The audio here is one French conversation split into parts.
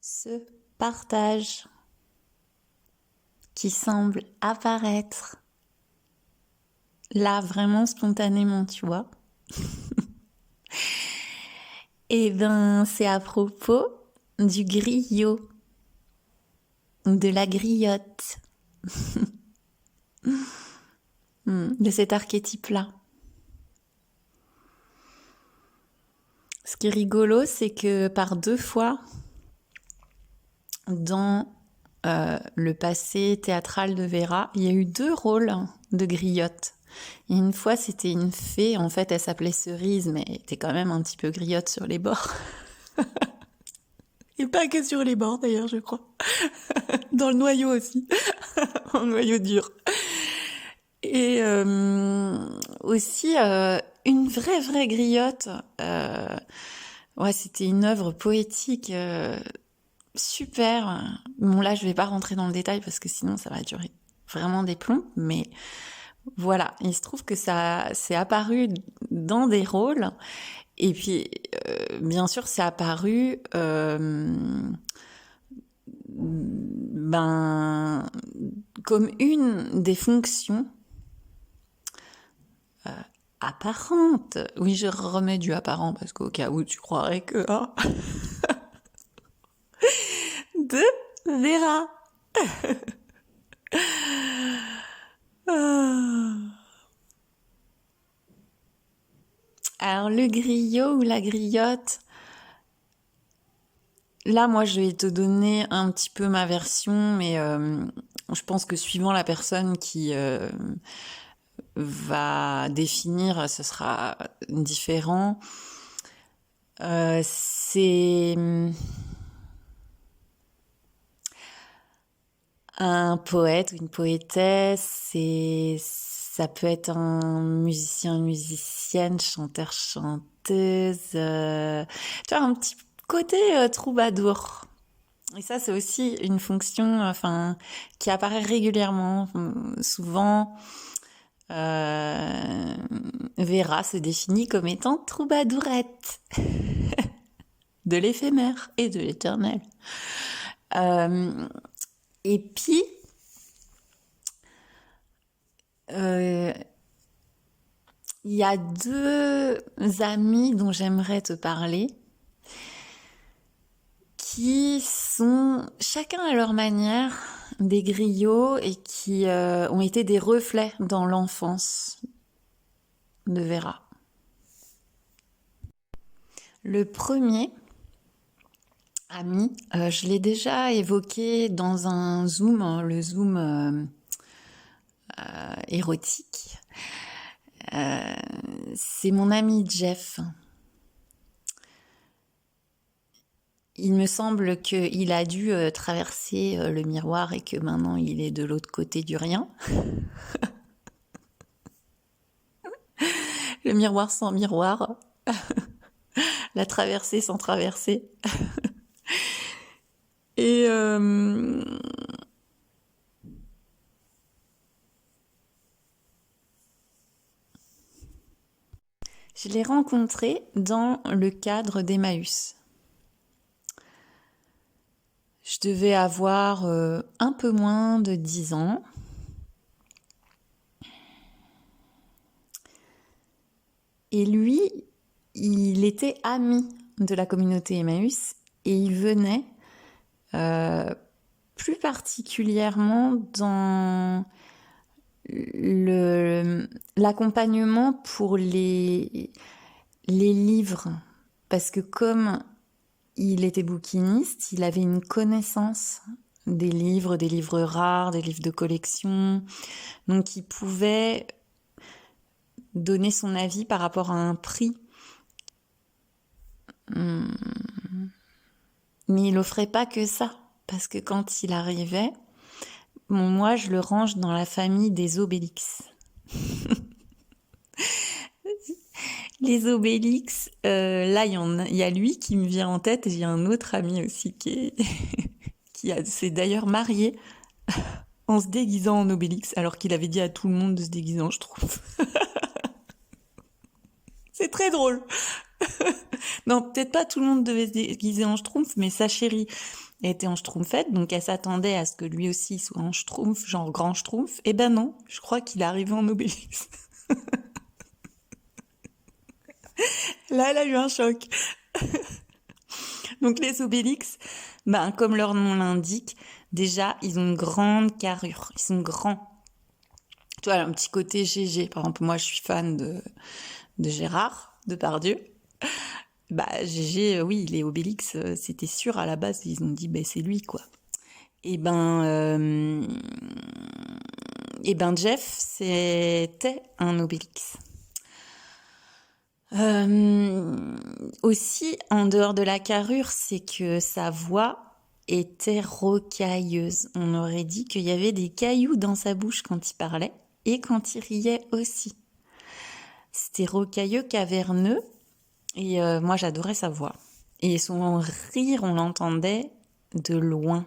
Ce partage qui semble apparaître là vraiment spontanément, tu vois. Et ben, c'est à propos du griot, de la griotte, de cet archétype-là. Ce qui est rigolo, c'est que par 2 fois, dans le passé théâtral de Vera, il y a eu 2 rôles de griotte. Et une fois, c'était une fée, en fait, elle s'appelait Cerise, mais elle était quand même un petit peu griotte sur les bords. Et pas que sur les bords, d'ailleurs, je crois. Dans le noyau aussi. Un noyau dur. Et aussi, une vraie griotte. Ouais, c'était une œuvre poétique super. Bon, là, je vais pas rentrer dans le détail parce que sinon, ça va durer vraiment des plombs. Mais voilà, il se trouve que ça s'est apparu dans des rôles. Et puis, bien sûr, c'est apparu comme une des fonctions apparentes. Oui, je remets du apparent parce qu'au cas où tu croirais que... hein, de Vera. Alors, le griot ou la griotte, là, moi, je vais te donner un petit peu ma version, mais je pense que suivant la personne qui va définir, ce sera différent. C'est un poète ou une poétesse, ça peut être un musicien, une musicienne, chanteur, chanteuse, tu vois, un petit côté troubadour. Et ça, c'est aussi une fonction, enfin, qui apparaît régulièrement. Souvent, Vera se définit comme étant troubadourette de l'éphémère et de l'éternel. Et puis, il y a 2 amis dont j'aimerais te parler qui sont chacun à leur manière des griots et qui ont été des reflets dans l'enfance de Vera. Le premier ami, je l'ai déjà évoqué dans un Zoom, le Zoom érotique. C'est mon ami Jeff. Il me semble qu'il a dû traverser le miroir et que maintenant il est de l'autre côté du rien. Le miroir sans miroir. La traversée sans traversée. Et je l'ai rencontré dans le cadre d'Emmaüs. Je devais avoir un peu moins de 10 ans. Et lui, il était ami de la communauté Emmaüs et il venait plus particulièrement dans l'accompagnement pour les livres. Parce que comme il était bouquiniste, il avait une connaissance des livres rares, des livres de collection. Donc il pouvait donner son avis par rapport à un prix. Mais il offrait pas que ça. Parce que quand il arrivait, moi je le range dans la famille des Obélix. Les Obélix, là il y a lui qui me vient en tête et j'ai un autre ami aussi qui s'est d'ailleurs marié en se déguisant en Obélix, alors qu'il avait dit à tout le monde de se déguiser, je trouve. C'est très drôle. Non, peut-être pas tout le monde devait se déguiser en schtroumpf, mais sa chérie était en schtroumpfette, donc elle s'attendait à ce que lui aussi soit en schtroumpf, genre grand schtroumpf. Eh ben non, je crois qu'il est arrivé en Obélix. Là, elle a eu un choc. Donc les Obélix, ben, comme leur nom l'indique, déjà, ils ont une grande carrure. Ils sont grands. Tu vois, un petit côté GG. Par exemple, moi, je suis fan de Gérard Depardieu. Bah, GG, oui, les Obélix, c'était sûr à la base. Ils ont dit, ben, c'est lui, quoi. Et ben, euh, et ben, Jeff, c'était un Obélix. Aussi, en dehors de la carrure, c'est que sa voix était rocailleuse. On aurait dit qu'il y avait des cailloux dans sa bouche quand il parlait et quand il riait aussi. C'était rocailleux, caverneux, et moi j'adorais sa voix. Et son rire, on l'entendait de loin.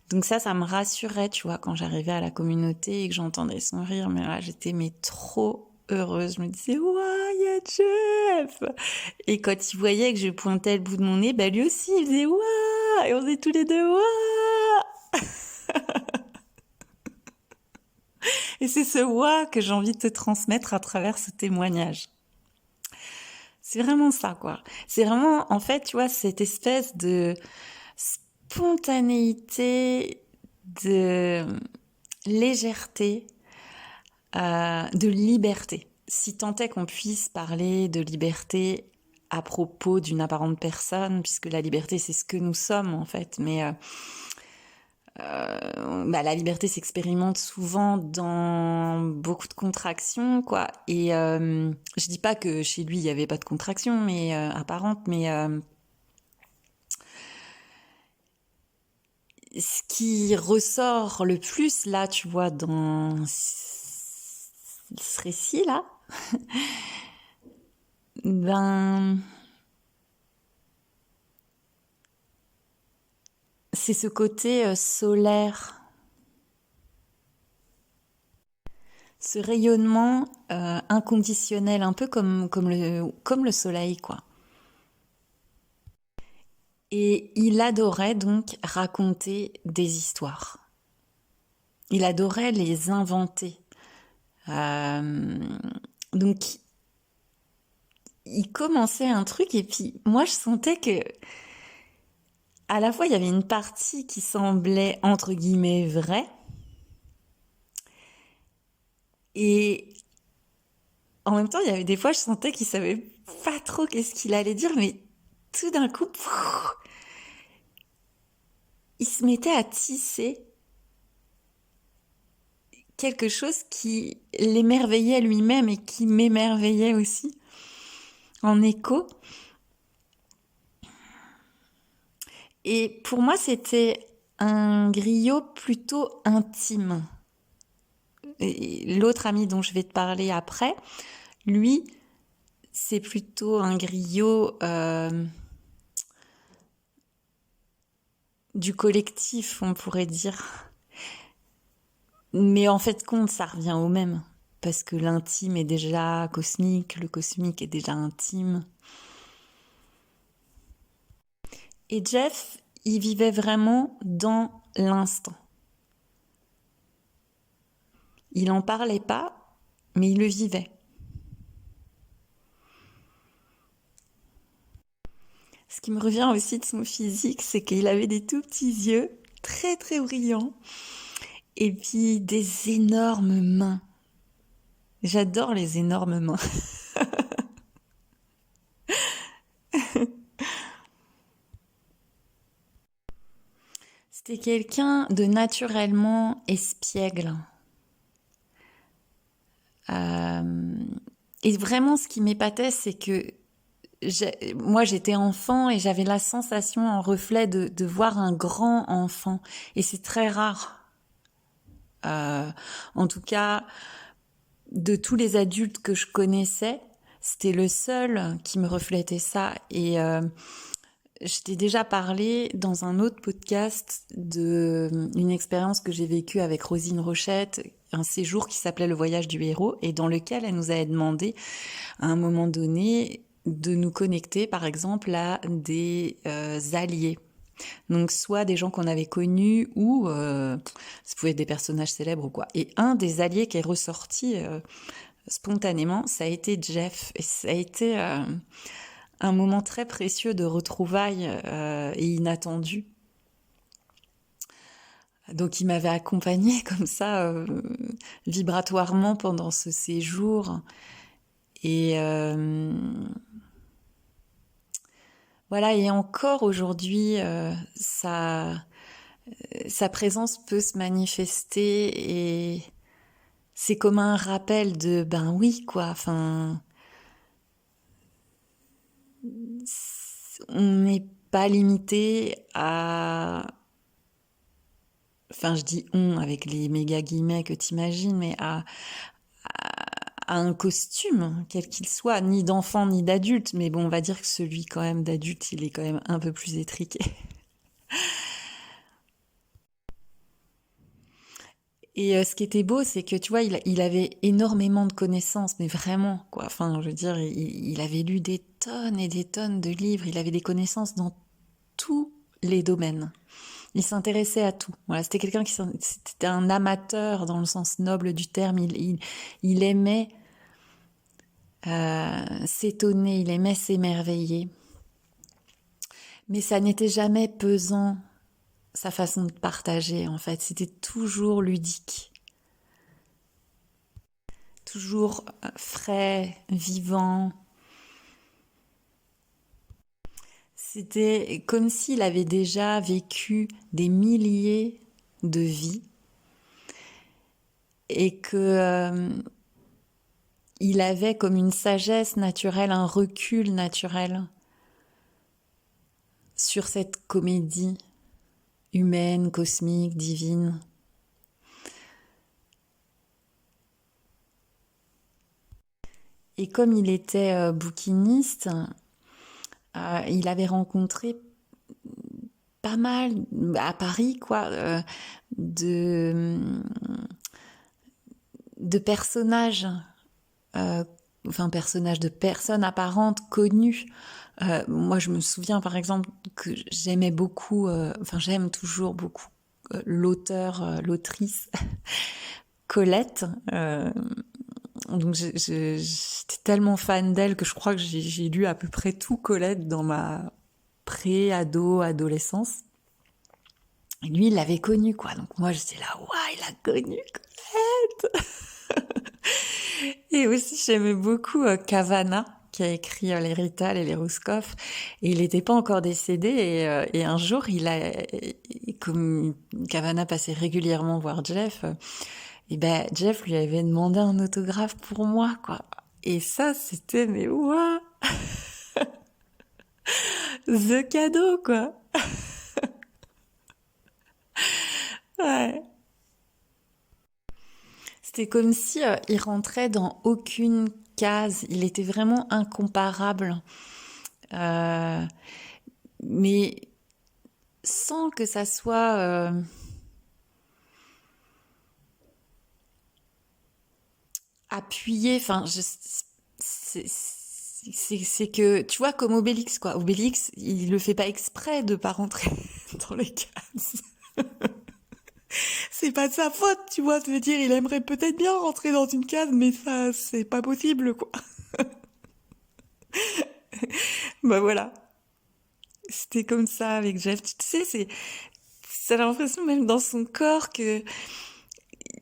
Donc ça me rassurait, tu vois, quand j'arrivais à la communauté et que j'entendais son rire. Mais là, j'étais trop heureuse. Je me disais, waouh, il y a Jeff! Et quand il voyait que je pointais le bout de mon nez, bah lui aussi, il faisait waouh! Et on faisait tous les deux waouh! Et c'est ce waouh que j'ai envie de te transmettre à travers ce témoignage. C'est vraiment ça, quoi. C'est vraiment, en fait, tu vois, cette espèce de spontanéité, de légèreté, de liberté. Si tant est qu'on puisse parler de liberté à propos d'une apparente personne, puisque la liberté c'est ce que nous sommes en fait, mais la liberté s'expérimente souvent dans beaucoup de contractions, quoi. Et je dis pas que chez lui il y avait pas de contractions, mais apparentes, mais ce qui ressort le plus là, tu vois, dans ce récit-là, ben, c'est ce côté solaire, ce rayonnement inconditionnel, un peu comme le soleil, quoi. Et il adorait donc raconter des histoires. Il adorait les inventer. Donc, il commençait un truc et puis moi, je sentais que à la fois, il y avait une partie qui semblait entre guillemets vraie et en même temps, il y avait des fois, je sentais qu'il savait pas trop qu'est-ce qu'il allait dire, mais tout d'un coup, il se mettait à tisser quelque chose qui l'émerveillait lui-même et qui m'émerveillait aussi en écho. Et pour moi, c'était un griot plutôt intime. Et l'autre ami dont je vais te parler après, lui, c'est plutôt un griot du collectif, on pourrait dire. Mais en fait, compte, ça revient au même. Parce que l'intime est déjà cosmique, le cosmique est déjà intime. Et Jeff, il vivait vraiment dans l'instant. Il n'en parlait pas, mais il le vivait. Ce qui me revient aussi de son physique, c'est qu'il avait des tout petits yeux, très très brillants, et puis des énormes mains. J'adore les énormes mains. C'était quelqu'un de naturellement espiègle. Et vraiment, ce qui m'épatait, c'est que moi, j'étais enfant et j'avais la sensation en reflet de voir un grand enfant. Et c'est très rare. En tout cas, de tous les adultes que je connaissais, c'était le seul qui me reflétait ça. Et je t'ai déjà parlé dans un autre podcast d'une expérience que j'ai vécue avec Rosine Rochette, un séjour qui s'appelait Le Voyage du héros, et dans lequel elle nous avait demandé, à un moment donné, de nous connecter, par exemple, à des alliés. Donc, soit des gens qu'on avait connus ou ça pouvait être des personnages célèbres ou quoi. Et un des alliés qui est ressorti spontanément, ça a été Jeff. Et ça a été un moment très précieux de retrouvailles et inattendu. Donc, il m'avait accompagnée comme ça, vibratoirement pendant ce séjour. Et voilà, et encore aujourd'hui, sa présence peut se manifester et c'est comme un rappel de ben oui, quoi. Enfin, on n'est pas limité à. Enfin, je dis on avec les méga guillemets que t'imagines, mais à un costume, quel qu'il soit, ni d'enfant ni d'adulte. Mais bon, on va dire que celui quand même d'adulte, il est quand même un peu plus étriqué. Et ce qui était beau, c'est que tu vois, il avait énormément de connaissances, mais vraiment, quoi. Enfin, je veux dire, il avait lu des tonnes et des tonnes de livres, il avait des connaissances dans tous les domaines. Il s'intéressait à tout. Voilà, c'était quelqu'un c'était un amateur dans le sens noble du terme. Il aimait s'étonner, il aimait s'émerveiller. Mais ça n'était jamais pesant, sa façon de partager, en fait. C'était toujours ludique. Toujours frais, vivant. C'était comme s'il avait déjà vécu des milliers de vies et que il avait comme une sagesse naturelle, un recul naturel sur cette comédie humaine, cosmique, divine. Et comme il était bouquiniste, il avait rencontré pas mal à Paris, quoi, de, de personnages, euh, enfin personnages, de personnes apparentes connues. Moi, je me souviens, par exemple, que j'aimais beaucoup, enfin j'aime toujours beaucoup l'autrice Colette. Donc j'étais tellement fan d'elle que je crois que j'ai lu à peu près tout Colette dans ma adolescence. Et lui, il l'avait connue, quoi. Donc moi, j'étais là, waouh, il a connu Colette. Et aussi, j'aimais beaucoup Cavana, qui a écrit Les Rital et les Rouskoff. Et il n'était pas encore décédé. Et un jour, comme Cavana passait régulièrement voir Jeff, et ben Jeff lui avait demandé un autographe pour moi, quoi. Et ça, c'était, mais ouah, the cadeau, quoi. Ouais. C'était comme si il rentrait dans aucune case. Il était vraiment incomparable. Euh, mais sans que ça soit appuyé. Enfin, c'est que, tu vois, comme Obélix, quoi. Obélix, il le fait pas exprès de pas rentrer dans les cases. C'est pas de sa faute, tu vois. Je veux dire, il aimerait peut-être bien rentrer dans une case, mais ça, c'est pas possible, quoi. Bah voilà. C'était comme ça avec Jeff. Tu sais, ça a l'impression même dans son corps que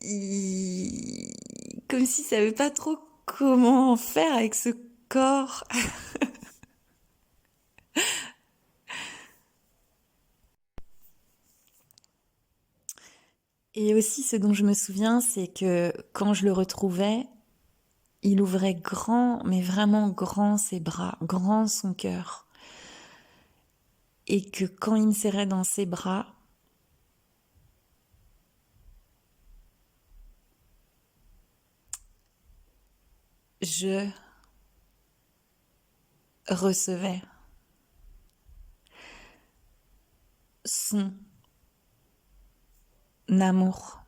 il, comme s'il savait pas trop comment faire avec ce corps. Et aussi, ce dont je me souviens, c'est que quand je le retrouvais, il ouvrait grand, mais vraiment grand ses bras, grand son cœur. Et que quand il me serrait dans ses bras, je recevais son amour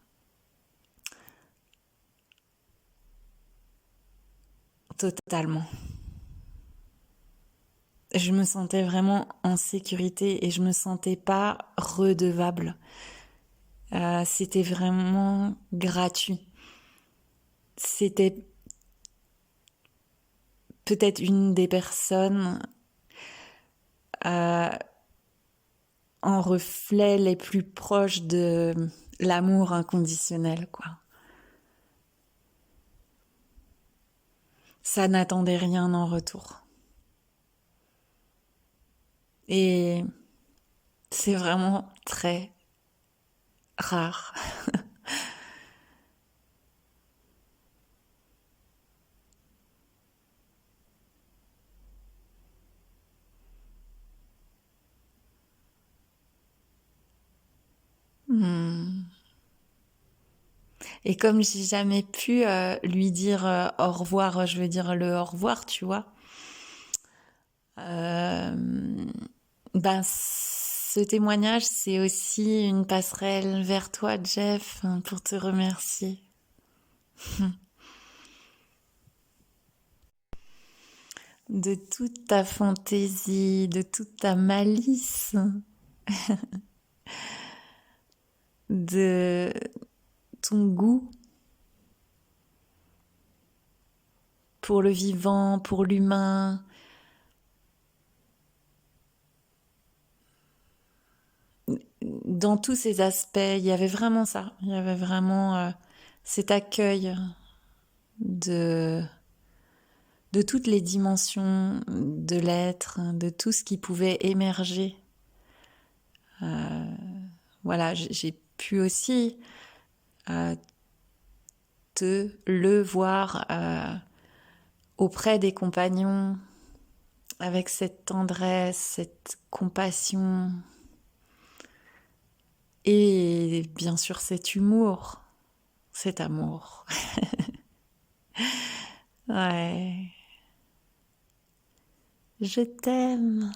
totalement. je me sentais vraiment en sécurité et je me sentais pas redevable. C'était vraiment gratuit. C'était peut-être une des personnes euh, en reflet les plus proches de l'amour inconditionnel, quoi. Ça n'attendait rien en retour. Et c'est vraiment très rare. Hmm. Et comme j'ai jamais pu lui dire au revoir, je veux dire le au revoir, tu vois, euh, ben ce témoignage, c'est aussi une passerelle vers toi, Jeff, pour te remercier de toute ta fantaisie, de toute ta malice, de ton goût pour le vivant, pour l'humain. Dans tous ces aspects, il y avait vraiment ça. Il y avait vraiment cet accueil de, de toutes les dimensions de l'être, de tout ce qui pouvait émerger. Voilà, j'ai pu aussi euh, le voir auprès des compagnons, avec cette tendresse, cette compassion et bien sûr cet humour, cet amour. Ouais, je t'aime.